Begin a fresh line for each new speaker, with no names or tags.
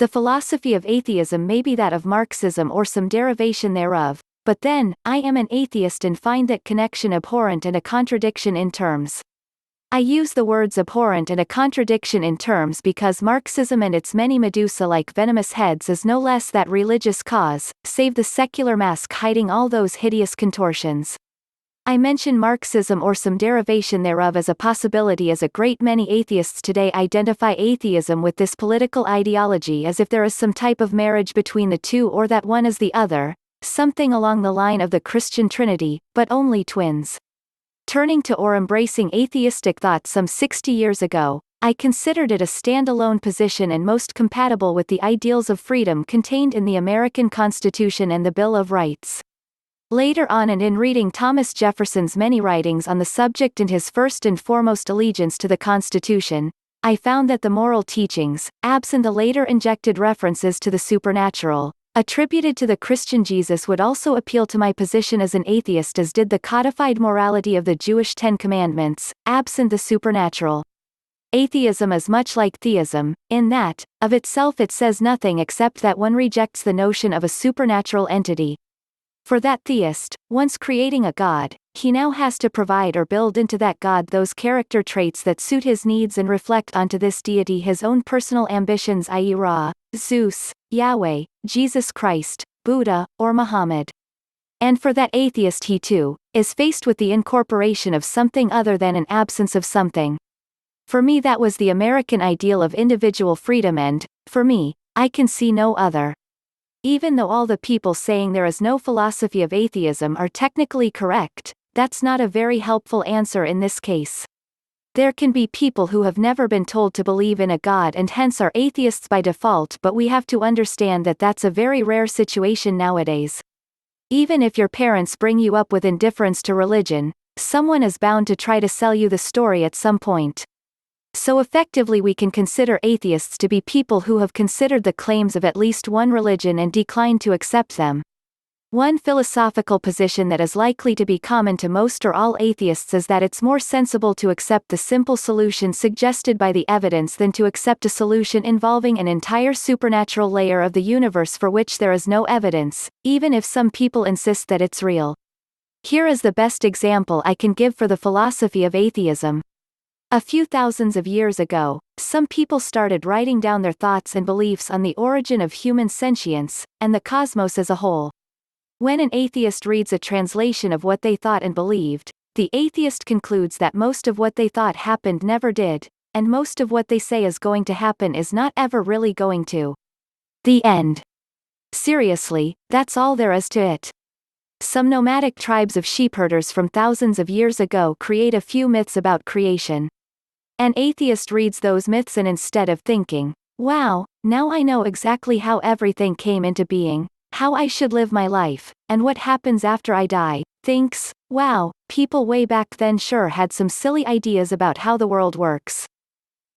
The philosophy of atheism may be that of Marxism or some derivation thereof, but then, I am an atheist and find that connection abhorrent and a contradiction in terms. I use the words abhorrent and a contradiction in terms because Marxism and its many Medusa-like venomous heads is no less that religious cause, save the secular mask hiding all those hideous contortions. I mention Marxism or some derivation thereof as a possibility as a great many atheists today identify atheism with this political ideology as if there is some type of marriage between the two or that one is the other, something along the line of the Christian Trinity, but only twins. Turning to or embracing atheistic thought some 60 years ago, I considered it a standalone position and most compatible with the ideals of freedom contained in the American Constitution and the Bill of Rights. Later on and in reading Thomas Jefferson's many writings on the subject and his first and foremost allegiance to the Constitution, I found that the moral teachings, absent the later injected references to the supernatural, attributed to the Christian Jesus would also appeal to my position as an atheist as did the codified morality of the Jewish Ten Commandments, absent the supernatural. Atheism is much like theism, in that, of itself it says nothing except that one rejects the notion of a supernatural entity. For that theist, once creating a god, he now has to provide or build into that god those character traits that suit his needs and reflect onto this deity his own personal ambitions, i.e. Ra, Zeus, Yahweh, Jesus Christ, Buddha, or Muhammad. And for that atheist he too, is faced with the incorporation of something other than an absence of something. For me that was the American ideal of individual freedom and, for me, I can see no other. Even though all the people saying there is no philosophy of atheism are technically correct, that's not a very helpful answer in this case. There can be people who have never been told to believe in a god and hence are atheists by default, but we have to understand that that's a very rare situation nowadays. Even if your parents bring you up with indifference to religion, someone is bound to try to sell you the story at some point. So effectively we can consider atheists to be people who have considered the claims of at least one religion and declined to accept them. One philosophical position that is likely to be common to most or all atheists is that it's more sensible to accept the simple solution suggested by the evidence than to accept a solution involving an entire supernatural layer of the universe for which there is no evidence, even if some people insist that it's real. Here is the best example I can give for the philosophy of atheism. A few thousands of years ago, some people started writing down their thoughts and beliefs on the origin of human sentience, and the cosmos as a whole. When an atheist reads a translation of what they thought and believed, the atheist concludes that most of what they thought happened never did, and most of what they say is going to happen is not ever really going to. The end. Seriously, that's all there is to it. Some nomadic tribes of sheepherders from thousands of years ago create a few myths about creation. An atheist reads those myths and instead of thinking, wow, now I know exactly how everything came into being, how I should live my life, and what happens after I die, thinks, wow, people way back then sure had some silly ideas about how the world works.